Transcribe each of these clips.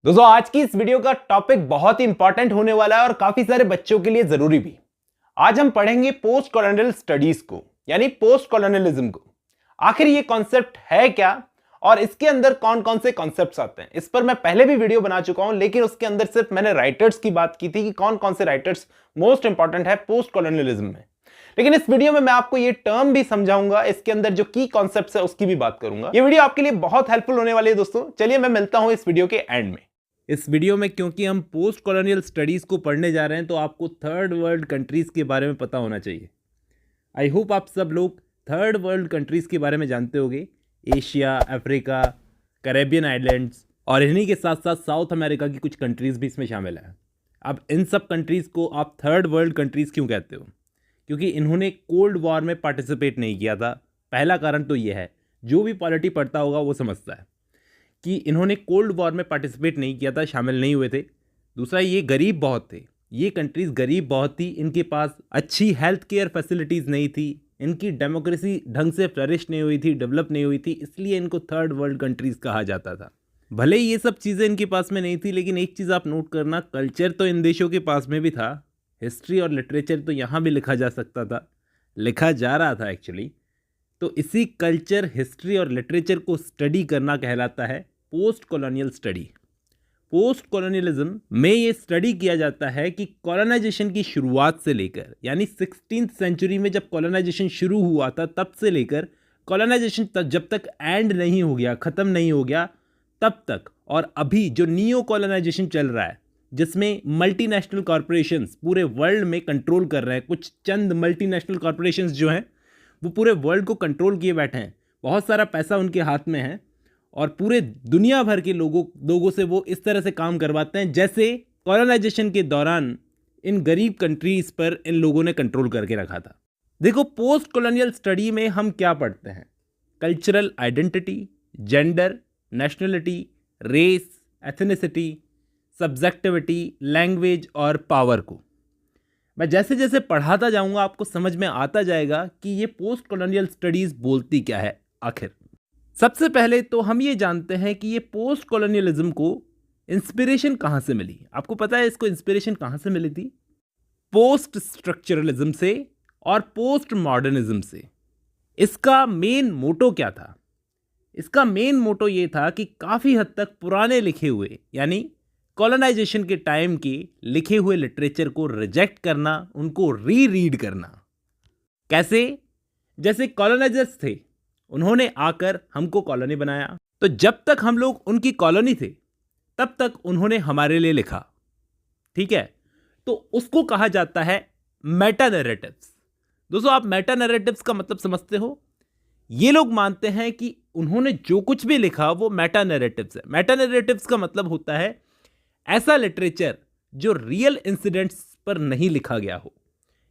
दोस्तों आज की इस वीडियो का टॉपिक बहुत ही इंपॉर्टेंट होने वाला है और काफी सारे बच्चों के लिए जरूरी भी। आज हम पढ़ेंगे पोस्ट कॉलोनियल स्टडीज को, यानी पोस्ट कॉलोनियलिज्म को। आखिर ये कॉन्सेप्ट है क्या और इसके अंदर कौन कौन से कॉन्सेप्ट्स आते हैं, इस पर मैं पहले भी वीडियो बना चुका हूं, लेकिन उसके अंदर सिर्फ मैंने राइटर्स की बात की थी कि कौन कौन से राइटर्स मोस्ट इंपॉर्टेंट है पोस्ट कॉलोनियलिज्म में। लेकिन इस वीडियो में मैं आपको ये टर्म भी समझाऊंगा, इसके अंदर जो की कॉन्सेप्ट्स है उसकी भी बात करूंगा। ये वीडियो आपके लिए बहुत हेल्पफुल होने वाली है दोस्तों। चलिए मैं मिलता हूं इस वीडियो के एंड में। इस वीडियो में क्योंकि हम पोस्ट कॉलोनियल स्टडीज़ को पढ़ने जा रहे हैं तो आपको थर्ड वर्ल्ड कंट्रीज़ के बारे में पता होना चाहिए। आई होप आप सब लोग थर्ड वर्ल्ड कंट्रीज़ के बारे में जानते होंगे। एशिया, अफ्रीका, कैरेबियन आइलैंड्स और इन्हीं के साथ साथ साउथ अमेरिका की कुछ कंट्रीज़ भी इसमें शामिल हैं। अब इन सब कंट्रीज़ को आप थर्ड वर्ल्ड कंट्रीज़ क्यों कहते हो? क्योंकि इन्होंने कोल्ड वॉर में पार्टिसिपेट नहीं किया था। पहला कारण तो ये है, जो भी पॉलिटी पढ़ता होगा वो समझता है कि इन्होंने कोल्ड वॉर में पार्टिसिपेट नहीं किया था, शामिल नहीं हुए थे। दूसरा, ये गरीब बहुत थे, ये कंट्रीज़ गरीब बहुत थी, इनके पास अच्छी हेल्थ केयर फैसिलिटीज़ नहीं थी, इनकी डेमोक्रेसी ढंग से फ्लरिश नहीं हुई थी, डेवलप नहीं हुई थी, इसलिए इनको थर्ड वर्ल्ड कंट्रीज़ कहा जाता था। भले ही ये सब चीज़ें इनके पास में नहीं थी, लेकिन एक चीज़ आप नोट करना, कल्चर तो इन देशों के पास में भी था। हिस्ट्री और लिटरेचर तो यहाँ भी लिखा जा सकता था, लिखा जा रहा था एक्चुअली। तो इसी कल्चर, हिस्ट्री और लिटरेचर को स्टडी करना कहलाता है post colonial study. Post colonialism में ये स्टडी किया जाता है कि कॉलोनाइजेशन की शुरुआत से लेकर, यानी 16th सेंचुरी में जब कॉलोनाइजेशन शुरू हुआ था तब से लेकर कॉलोनाइजेशन जब तक एंड नहीं हो गया, ख़त्म नहीं हो गया, तब तक, और अभी जो नियो कॉलोनाइजेशन चल रहा है जिसमें मल्टीनेशनल कॉरपोरेशंस पूरे वर्ल्ड में कंट्रोल कर रहे हैं। कुछ चंद मल्टीनेशनल कॉरपोरेशंस जो हैं वो पूरे वर्ल्ड को कंट्रोल किए बैठे हैं, बहुत सारा पैसा उनके हाथ में है और पूरे दुनिया भर के लोगों से वो इस तरह से काम करवाते हैं जैसे कॉलोनाइजेशन के दौरान इन गरीब कंट्रीज़ पर इन लोगों ने कंट्रोल करके रखा था। देखो, पोस्ट कॉलोनियल स्टडी में हम क्या पढ़ते हैं? Cultural identity, gender, nationality, race, ethnicity, subjectivity, language और पावर को। मैं जैसे जैसे पढ़ाता जाऊंगा आपको समझ में आता जाएगा कि ये पोस्ट कॉलोनियल स्टडीज़ बोलती क्या है आखिर। सबसे पहले तो हम ये जानते हैं कि ये पोस्ट कॉलोनियलिज्म को इंस्पिरेशन कहाँ से मिली। आपको पता है इसको इंस्पिरेशन कहाँ से मिली थी? पोस्ट स्ट्रक्चरलिज्म से और पोस्ट मॉडर्निज्म से। इसका मेन मोटो क्या था? इसका मेन मोटो ये था कि काफ़ी हद तक पुराने लिखे हुए, यानी कॉलोनाइजेशन के टाइम के लिखे हुए लिटरेचर को रिजेक्ट करना, उनको रीड करना। कैसे? जैसे कॉलोनाइजर्स थे, उन्होंने आकर हमको कॉलोनी बनाया, तो जब तक हम लोग उनकी कॉलोनी थे तब तक उन्होंने हमारे लिए लिखा, ठीक है? तो उसको कहा जाता है मेटा नैरेटिव्स। दोस्तों, आप मेटा नैरेटिव्स का मतलब समझते हो? ये लोग मानते हैं कि उन्होंने जो कुछ भी लिखा वो मेटा नैरेटिव्स है। मेटा नैरेटिव्स का मतलब होता है ऐसा लिटरेचर जो रियल इंसिडेंट्स पर नहीं लिखा गया हो,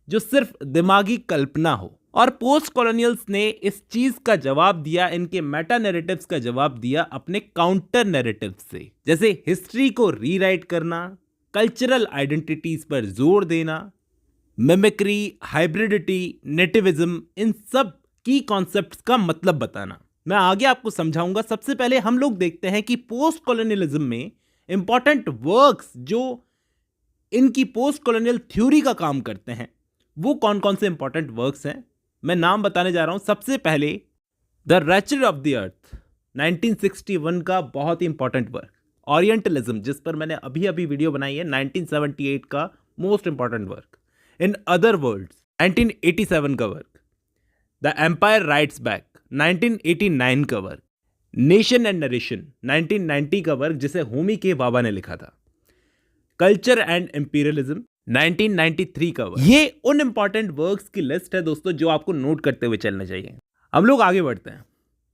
जो सिर्फ दिमागी कल्पना हो। और पोस्ट कॉलोनियल्स ने इस चीज का जवाब दिया, इनके मेटा नैरेटिव्स का जवाब दिया अपने काउंटर नैरेटिव्स से। जैसे हिस्ट्री को रीराइट करना, कल्चरल आइडेंटिटीज पर जोर देना, मिमिक्री, हाइब्रिडिटी, नेटिविज्म, इन सब की कॉन्सेप्ट्स का मतलब बताना। मैं आगे आपको समझाऊंगा। सबसे पहले हम लोग देखते हैं कि पोस्ट कॉलोनियलिज्म में इंपॉर्टेंट वर्क्स जो इनकी पोस्ट कॉलोनियल थ्योरी का काम करते हैं वो कौन कौन से इंपॉर्टेंट वर्क्स हैं। मैं नाम बताने जा रहा हूं। सबसे पहले द रैचर ऑफ द अर्थ, 1961 का बहुत ही इंपॉर्टेंट वर्क। ओरिएंटलिज्म, जिस पर मैंने अभी अभी वीडियो बनाई है, 1978 का most important work. In other worlds, 1987 का work. The empire writes back, 1989 का वर्क। नेशन एंड नरेशन, 1990 का वर्क जिसे होमी के बाबा ने लिखा था। कल्चर एंड इंपीरियलिज्म, 1993 का वर्क। ये उन इंपॉर्टेंट वर्क्स की लिस्ट है दोस्तों जो आपको नोट करते हुए चलना चाहिए। हम लोग आगे बढ़ते हैं।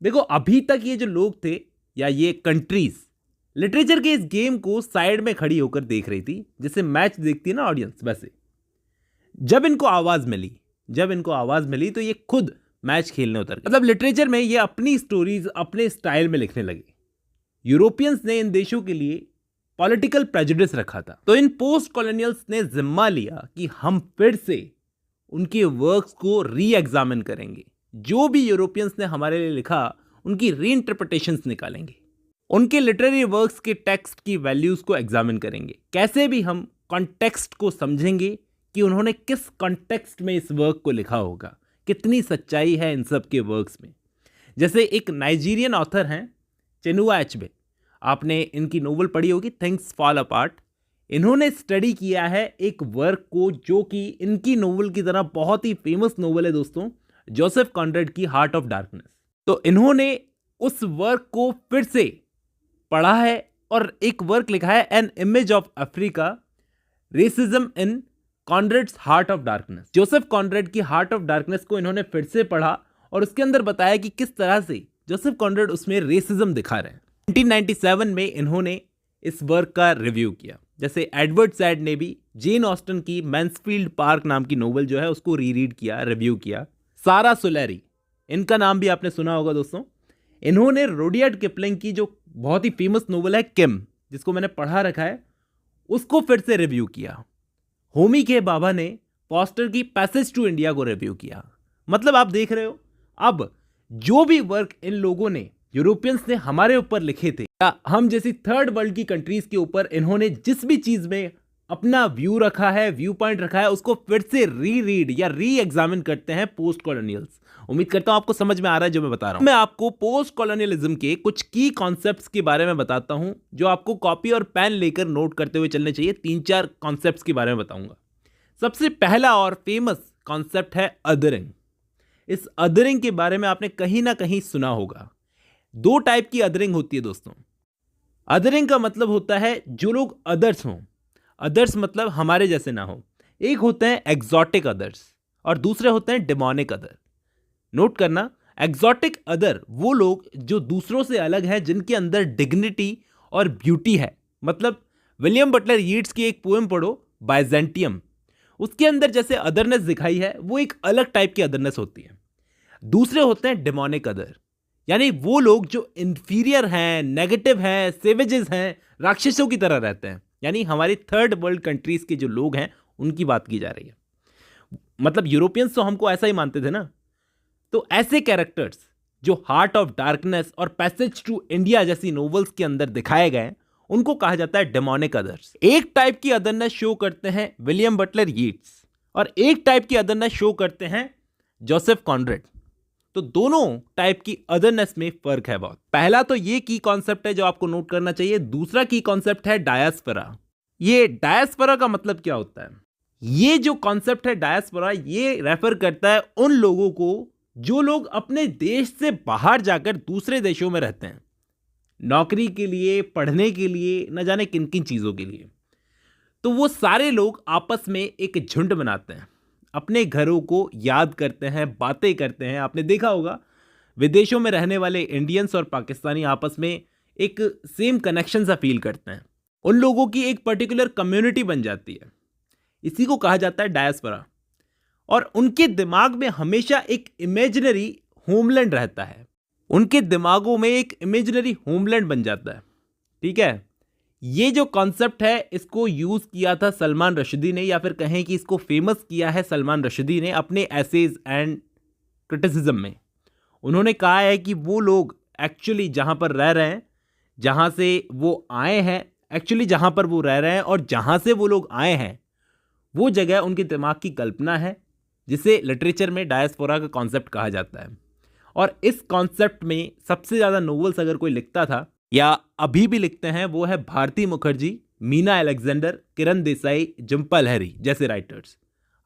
देखो, अभी तक ये जो लोग थे या ये कंट्रीज लिटरेचर के इस गेम को साइड में खड़ी होकर देख रही थी, जैसे मैच देखती है ना ऑडियंस, वैसे। जब इनको आवाज मिली तो ये खुद मैच खेलने उतर गए। मतलब लिटरेचर में ये अपनी स्टोरीज अपने स्टाइल में लिखने लगे। यूरोपियंस ने इन देशों के लिए पॉलिटिकल प्रेजुडिस रखा था, तो इन पोस्ट कॉलोनियल्स ने जिम्मा लिया कि हम फिर से उनके वर्क्स को री एग्जामिन करेंगे, जो भी यूरोपियंस ने हमारे लिए लिखा उनकी री इंटरप्रिटेशंस निकालेंगे। उनके लिटरेरी वर्क्स के टेक्स्ट की वैल्यूज को एग्जामिन करेंगे। कैसे भी हम कॉन्टेक्स्ट को समझेंगे कि उन्होंने किस कॉन्टेक्स्ट में इस वर्क को लिखा होगा, कितनी सच्चाई है इन सब के वर्क्स में। जैसे एक नाइजीरियन ऑथर हैं चिनुआ अचबे, आपने इनकी नोवेल पढ़ी होगी थिंग्स फॉल अपार्ट। इन्होंने स्टडी किया है एक वर्क को जो कि इनकी नोवेल की तरह बहुत ही फेमस नोवेल है दोस्तों, जोसेफ कॉनरेड की हार्ट ऑफ डार्कनेस। तो इन्होंने उस वर्क को फिर से पढ़ा है और एक वर्क लिखा है an image of Africa racism in Conrad's Heart of Darkness. Joseph Conrad की हार्ट ऑफ डार्कनेस को इन्होंने फिर से पढ़ा और उसके अंदर बताया कि किस तरह से जोसेफ कॉनरेड उसमें रेसिज्म दिखा रहे हैं। 1997 में इन्होंने इस वर्क का रिव्यू किया। जैसे एडवर्ड सैड ने भी जेन ऑस्टन की मैंसफील्ड पार्क नाम की नोवेल जो है उसको रीड किया, रिव्यू किया। सारा सोलैरी, इनका नाम भी आपने सुना होगा दोस्तों। इन्होंने रुडयार्ड किपलिंग की जो बहुत ही फेमस नोवेल है किम, जिसको मैंने पढ़ा रखा है, उसको फिर से रिव्यू किया। होमी के बाबा ने फॉस्टर की पैसेज टू इंडिया को रिव्यू किया। मतलब आप देख रहे हो, अब जो भी वर्क इन लोगों ने, यूरोपियंस ने हमारे ऊपर लिखे थे या हम जैसी थर्ड वर्ल्ड की कंट्रीज के ऊपर इन्होंने जिस भी चीज में अपना व्यू रखा है, व्यू पॉइंट रखा है, उसको फिर से रीड या री एग्जामिन करते हैं पोस्ट कॉलोनियल्स। उम्मीद करता हूं आपको समझ में आ रहा है जो मैं बता रहा हूं। मैं आपको पोस्ट कॉलोनियलिज्म के कुछ की कॉन्सेप्ट्स के बारे में बताता हूं जो आपको कॉपी और पेन लेकर नोट करते हुए चलने चाहिए। 3-4 कॉन्सेप्ट्स के बारे में बताऊंगा। सबसे पहला और फेमस कॉन्सेप्ट है अदरिंग। इस अदरिंग के बारे में आपने कहीं ना कहीं सुना होगा। 2 टाइप की अदरिंग होती है दोस्तों। अदरिंग का मतलब होता है जो लोग अदर्स हों, अदर्स मतलब हमारे जैसे ना हो। एक होते हैं एग्जॉटिक अदर्स और दूसरे होते हैं डिमोनिक अदर। नोट करना, एग्जॉटिक अदर वो लोग जो दूसरों से अलग हैं, जिनके अंदर डिग्निटी और ब्यूटी है। मतलब विलियम बटलर यीट्स की एक पोएम पढ़ो बाइजेंटियम, उसके अंदर जैसे अदरनेस दिखाई है वो एक अलग टाइप की अदरनेस होती है। दूसरे होते हैं डिमोनिक अदर, यानी वो लोग जो इंफीरियर हैं, नेगेटिव हैं, सेवेजेस हैं, राक्षसों की तरह रहते हैं। यानी हमारी थर्ड वर्ल्ड कंट्रीज के जो लोग हैं उनकी बात की जा रही है। मतलब यूरोपियंस तो हमको ऐसा ही मानते थे ना। तो ऐसे कैरेक्टर्स जो हार्ट ऑफ डार्कनेस और पैसेज टू इंडिया जैसी नोवेल्स के अंदर दिखाए गए, उनको कहा जाता है डेमोनिक अदर्स। एक टाइप की अदरनेस शो करते हैं विलियम बटलर यीट्स और एक टाइप की अदरनेस शो करते हैं जोसेफ कॉनरेड। तो दोनों टाइप की अदरनेस में फर्क है बहुत। पहला तो ये की कॉन्सेप्ट है जो आपको नोट करना चाहिए। दूसरा की कॉन्सेप्ट है डायस्पोरा। ये डायस्पोरा का मतलब क्या होता है? ये जो कॉन्सेप्ट है डायस्पोरा, ये रेफर करता है उन लोगों को जो लोग अपने देश से बाहर जाकर दूसरे देशों में रहते हैं, नौकरी के लिए, पढ़ने के लिए, न जाने किन किन चीज़ों के लिए। तो वो सारे लोग आपस में एक झुंड बनाते हैं, अपने घरों को याद करते हैं, बातें करते हैं। आपने देखा होगा विदेशों में रहने वाले इंडियंस और पाकिस्तानी आपस में एक सेम कनेक्शन सा फील करते हैं। उन लोगों की एक पर्टिकुलर कम्युनिटी बन जाती है। इसी को कहा जाता है डायस्पोरा। और उनके दिमाग में हमेशा एक इमेजिनरी होमलैंड रहता है। उनके दिमागों में एक इमेजिनरी होमलैंड बन जाता है। ठीक है, ये जो कॉन्सेप्ट है इसको यूज़ किया था सलमान रश्दी ने, या फिर कहें कि इसको फेमस किया है सलमान रश्दी ने अपने एसेज एंड क्रिटिसिज्म में। उन्होंने कहा है कि वो लोग एक्चुअली जहाँ पर रह रहे हैं, जहाँ से वो आए हैं, एक्चुअली जहाँ पर वो रह रहे हैं और जहाँ से वो लोग आए हैं, वो जगह उनके दिमाग की कल्पना है, जिसे लिटरेचर में डायस्पोरा का कॉन्सेप्ट कहा जाता है। और इस कॉन्सेप्ट में सबसे ज़्यादा नोवेल्स अगर कोई लिखता था या अभी भी लिखते हैं वो है भारती मुखर्जी, मीना अलेक्जेंडर, किरण देसाई, जिम्पल लहरी जैसे राइटर्स।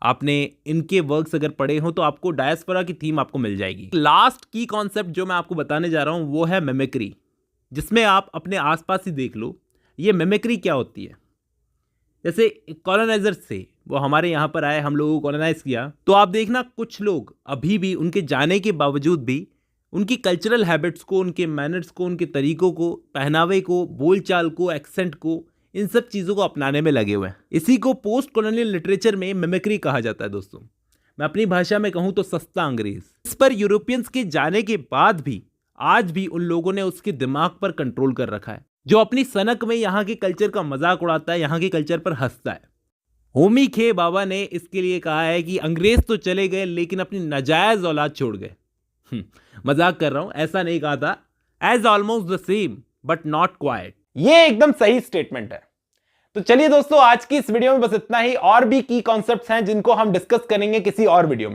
आपने इनके वर्क्स अगर पढ़े हो तो आपको डायस्पोरा की थीम आपको मिल जाएगी। लास्ट की कॉन्सेप्ट जो मैं आपको बताने जा रहा हूँ वो है मिमिक्री, जिसमें आप अपने आसपास ही देख लो ये मिमिक्री क्या होती है। जैसे कॉलोनाइजर से वो हमारे यहाँ पर आए, हम लोगों को कॉलोनाइज किया, तो आप देखना कुछ लोग अभी भी उनके जाने के बावजूद भी उनकी कल्चरल हैबिट्स को, उनके मैनर्स को, उनके तरीकों को, पहनावे को, बोलचाल को, एक्सेंट को, इन सब चीज़ों को अपनाने में लगे हुए हैं। इसी को पोस्ट कॉलोनियल लिटरेचर में मिमिक्री कहा जाता है दोस्तों। मैं अपनी भाषा में कहूँ तो सस्ता अंग्रेज। इस पर यूरोपियंस के जाने के बाद भी आज भी उन लोगों ने उसके दिमाग पर कंट्रोल कर रखा है, जो अपनी सनक में यहाँ के कल्चर का मजाक उड़ाता है, यहाँ के कल्चर पर हंसता है। होमी खे बाबा ने इसके लिए कहा है कि अंग्रेज तो चले गए लेकिन अपनी नाजायज औलाद छोड़ गए। मजाक कर रहा हूं, ऐसा नहीं कहा था। As almost the same but not quite. ये एकदम सही स्टेटमेंट है। तो चलिए दोस्तों, आज की इस वीडियो में बस इतना ही। और भी की कॉन्सेप्ट्स हैं जिनको हम डिस्कस करेंगे किसी और वीडियो में।